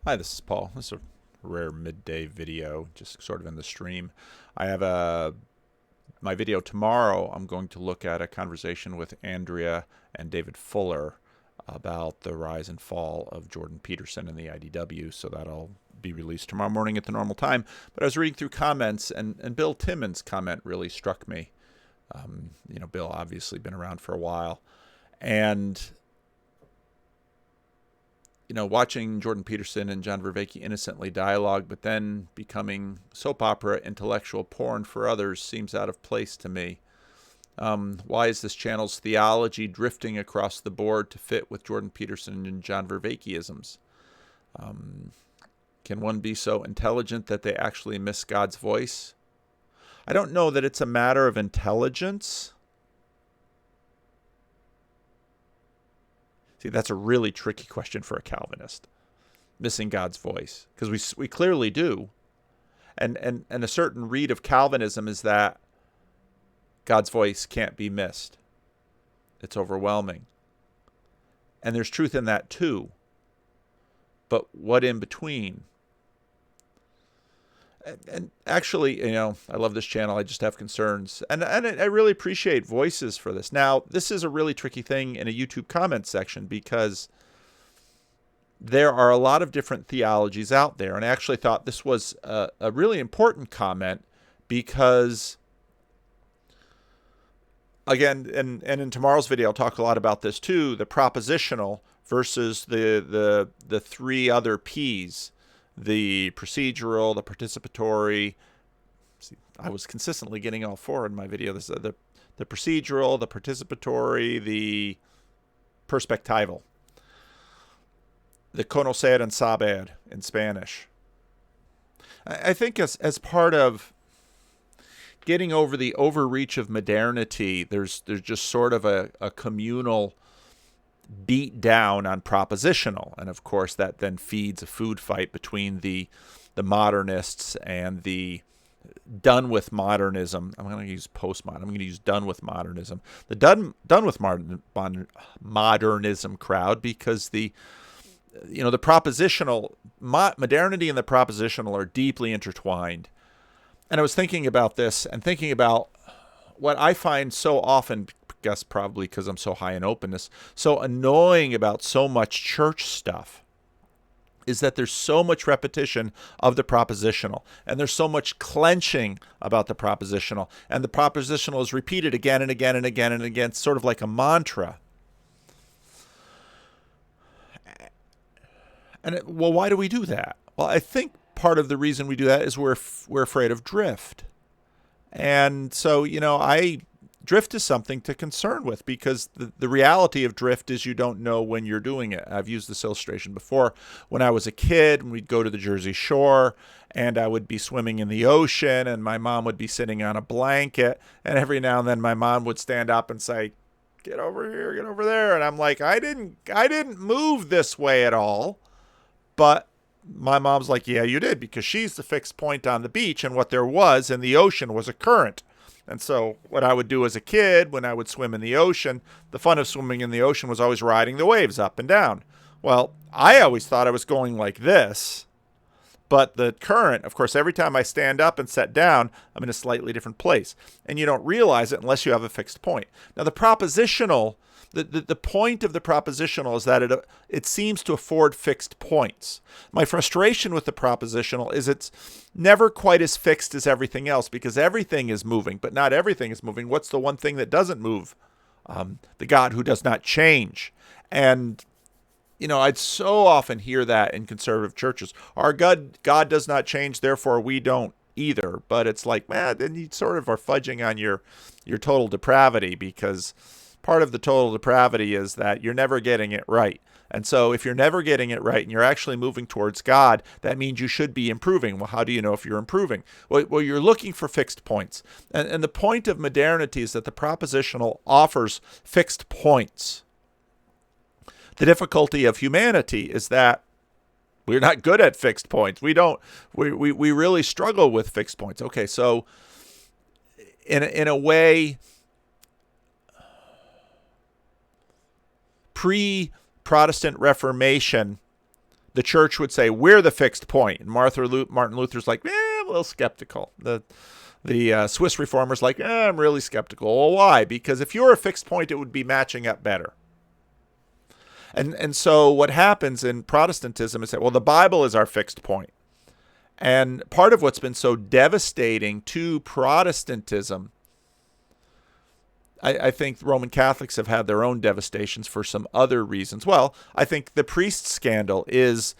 Hi, this is Paul. This is a rare midday video, just sort of in the stream. I have my video tomorrow. I'm going to look at a conversation with Andrea and David Fuller about the rise and fall of Jordan Peterson and the IDW. So that'll be released tomorrow morning at the normal time. But I was reading through comments, and Bill Timmons' comment really struck me. Bill obviously been around for a while, and watching Jordan Peterson and John Vervaeke innocently dialogue, but then becoming soap opera intellectual porn for others seems out of place to me. Why is this channel's theology drifting across the board to fit with Jordan Peterson and John Vervaeke-isms? Can one be so intelligent that they actually miss God's voice? I don't know that it's a matter of intelligence. See, that's a really tricky question for a Calvinist, missing God's voice, because we clearly do. And a certain read of Calvinism is that God's voice can't be missed. It's overwhelming. And there's truth in that too. But what in between? And actually, I love this channel. I just have concerns. And I really appreciate voices for this. Now, this is a really tricky thing in a YouTube comment section because there are a lot of different theologies out there. And I actually thought this was a really important comment because, again, and in tomorrow's video, I'll talk a lot about this too, the propositional versus the three other P's. The procedural, the participatory. See, I was consistently getting all four in my video. This is the procedural, the participatory, the perspectival. The conocer and saber in Spanish. I think as part of getting over the overreach of modernity, there's just sort of a communal beat down on propositional, and of course that then feeds a food fight between the modernists and the done with modernism. I'm going to use postmodern. I'm going to use done with modernism. The done with modernism crowd, because the propositional modernity and the propositional are deeply intertwined. And I was thinking about this and thinking about what I find so often, guess probably because I'm so high in openness, so annoying about so much church stuff is that there's so much repetition of the propositional, and there's so much clenching about the propositional, and the propositional is repeated again and again and again and again, sort of like a mantra. And why do we do that? Well, I think part of the reason we do that is we're afraid of drift. And so, drift is something to concern with, because the reality of drift is you don't know when you're doing it. I've used this illustration before. When I was a kid, we'd go to the Jersey Shore, and I would be swimming in the ocean, and my mom would be sitting on a blanket, and every now and then my mom would stand up and say, "Get over here, get over there." And I'm like, I didn't move this way at all. But my mom's like, "Yeah, you did, because she's the fixed point on the beach, and what there was in the ocean was a current." And so what I would do as a kid when I would swim in the ocean, the fun of swimming in the ocean was always riding the waves up and down. Well, I always thought I was going like this, but the current, of course, every time I stand up and set down, I'm in a slightly different place. And you don't realize it unless you have a fixed point. Now, the propositional, the point of the propositional is that it seems to afford fixed points. My frustration with the propositional is it's never quite as fixed as everything else, because everything is moving, but not everything is moving. What's the one thing that doesn't move? The God who does not change. And I'd so often hear that in conservative churches. Our God does not change, therefore we don't either. But it's like, man, then you sort of are fudging on your total depravity, because part of the total depravity is that you're never getting it right. And so if you're never getting it right and you're actually moving towards God, that means you should be improving. Well, how do you know if you're improving? Well, you're looking for fixed points. And the point of modernity is that the propositional offers fixed points. The difficulty of humanity is that we're not good at fixed points. We really struggle with fixed points. Okay, so in a way, pre-Protestant Reformation, the church would say, we're the fixed point. And Martin Luther's like, I'm a little skeptical. The Swiss reformers like, I'm really skeptical. Well, why? Because if you're a fixed point, it would be matching up better. And so what happens in Protestantism is that, well, the Bible is our fixed point. And part of what's been so devastating to Protestantism, I think Roman Catholics have had their own devastations for some other reasons. Well, I think the priest scandal is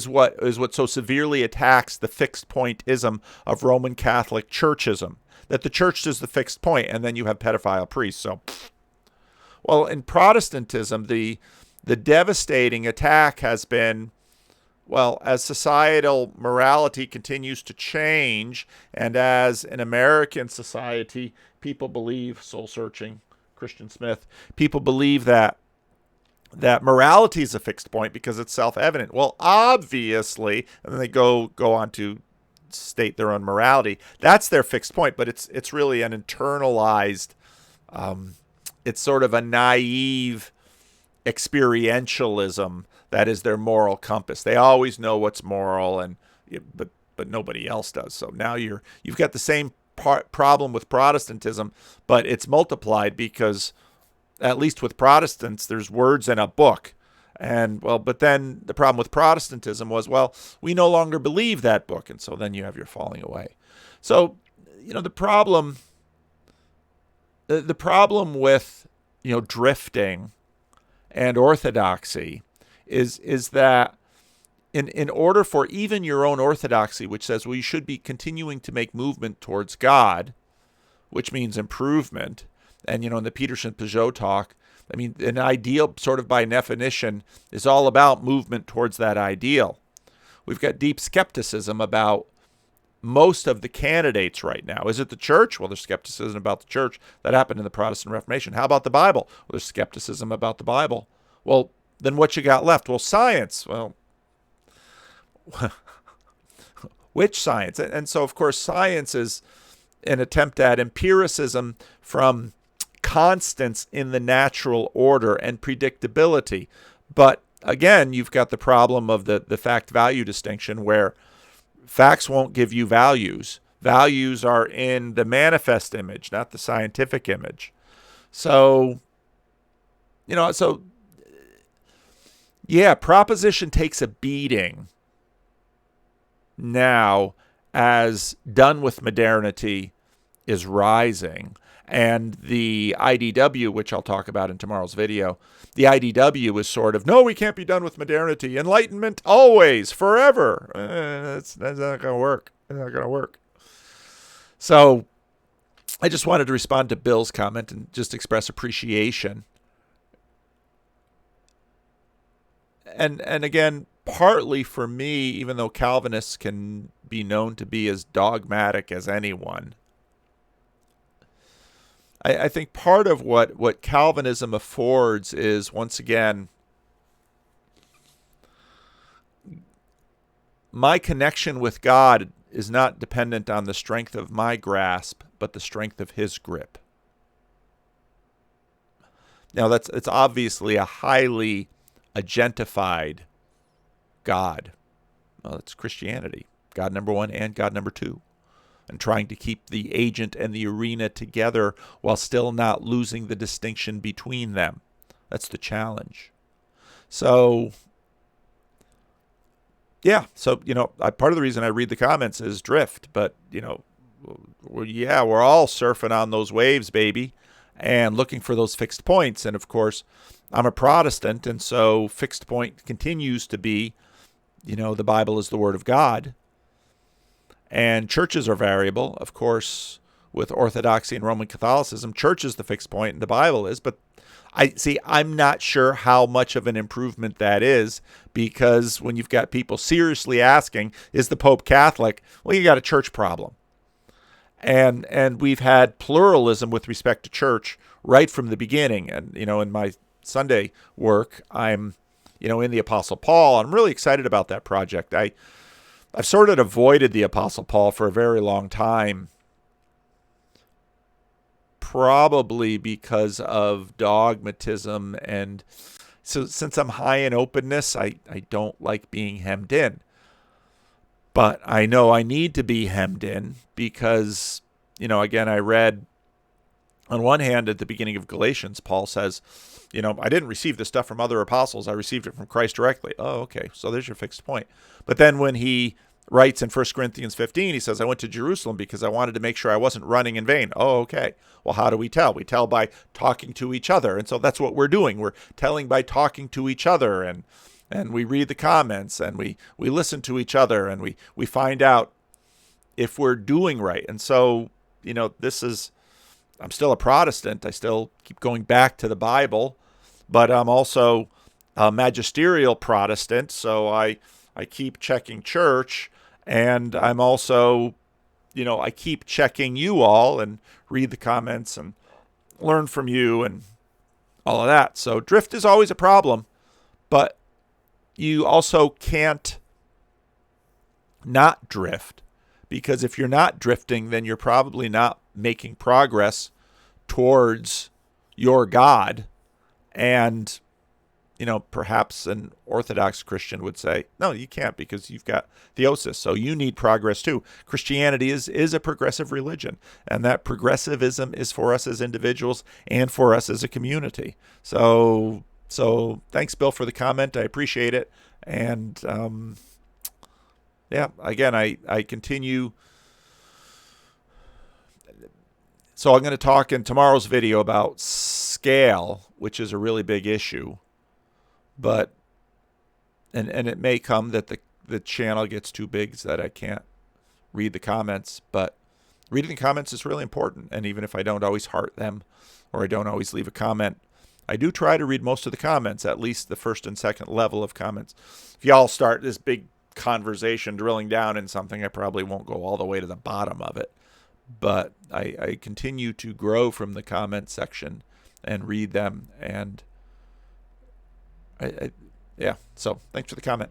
what so severely attacks the fixed pointism of Roman Catholic churchism, that the church is the fixed point, and then you have pedophile priests. So, well, in Protestantism, the devastating attack has been, well, as societal morality continues to change, and as in American society, people believe, soul-searching, Christian Smith, people believe that morality is a fixed point because it's self-evident. Well, obviously, and then they go on to state their own morality. That's their fixed point, but it's really an internalized, it's sort of a naive experientialism that is their moral compass. They always know what's moral, but nobody else does. So now you've got the same problem with Protestantism, but it's multiplied because, at least with Protestants, there's words in a book. And, well, but then the problem with Protestantism was, well, we no longer believe that book. And so then you have your falling away. So, the problem with, drifting and orthodoxy is that in order for even your own orthodoxy, which says, well, you should be continuing to make movement towards God, which means improvement. And, in the Peterson-Peugeot talk, I mean, an ideal, sort of by definition, is all about movement towards that ideal. We've got deep skepticism about most of the candidates right now. Is it the church? Well, there's skepticism about the church. That happened in the Protestant Reformation. How about the Bible? Well, there's skepticism about the Bible. Well, then what you got left? Well, science. Well, which science? And so, of course, science is an attempt at empiricism from constants in the natural order and predictability. But again, you've got the problem of the fact-value distinction, where facts won't give you values. Values are in the manifest image, not the scientific image. So, proposition takes a beating now as done with modernity is rising. And the IDW, which I'll talk about in tomorrow's video, the IDW is sort of, no, we can't be done with modernity. Enlightenment always, forever. That's not going to work. It's not going to work. So I just wanted to respond to Bill's comment and just express appreciation. And again, partly for me, even though Calvinists can be known to be as dogmatic as anyone, I think part of what Calvinism affords is, once again, my connection with God is not dependent on the strength of my grasp, but the strength of his grip. Now, it's obviously a highly agentified God. Well, it's Christianity. God number one and God number two. And trying to keep the agent and the arena together while still not losing the distinction between them. That's the challenge. So, yeah. So, part of the reason I read the comments is drift. But, we're all surfing on those waves, baby, and looking for those fixed points. And, of course, I'm a Protestant, and so fixed point continues to be, the Bible is the Word of God. And churches are variable. Of course, with Orthodoxy and Roman Catholicism, church is the fixed point and the Bible is. But I'm not sure how much of an improvement that is, because when you've got people seriously asking, is the Pope Catholic? Well, you got a church problem. And we've had pluralism with respect to church right from the beginning. And, in my Sunday work, I'm, in the Apostle Paul. I'm really excited about that project. I've sort of avoided the Apostle Paul for a very long time, probably because of dogmatism and, So since I'm high in openness, I don't like being hemmed in. But I know I need to be hemmed in because, again, I read on one hand at the beginning of Galatians, Paul says, I didn't receive this stuff from other apostles. I received it from Christ directly. Oh, okay. So there's your fixed point. But then when he writes in 1 Corinthians 15, he says, I went to Jerusalem because I wanted to make sure I wasn't running in vain. Oh, okay. Well, how do we tell? We tell by talking to each other. And so that's what we're doing. We're telling by talking to each other, and we read the comments, and we listen to each other, and we find out if we're doing right. And so, I'm still a Protestant. I still keep going back to the Bible, but I'm also a magisterial Protestant. So I keep checking church, and I'm also, I keep checking you all and read the comments and learn from you and all of that. So drift is always a problem, but you also can't not drift, because if you're not drifting, then you're probably not making progress towards your God. And, perhaps an Orthodox Christian would say, no, you can't, because you've got theosis. So you need progress too. Christianity is a progressive religion, and that progressivism is for us as individuals and for us as a community. So thanks, Bill, for the comment. I appreciate it. And again, I continue. So I'm going to talk in tomorrow's video about scale, which is a really big issue. But and it may come that the channel gets too big so that I can't read the comments. But reading the comments is really important. And even if I don't always heart them, or I don't always leave a comment, I do try to read most of the comments, at least the first and second level of comments. If y'all start this big conversation drilling down in something, I probably won't go all the way to the bottom of it. But I continue to grow from the comment section and read them. And so thanks for the comment.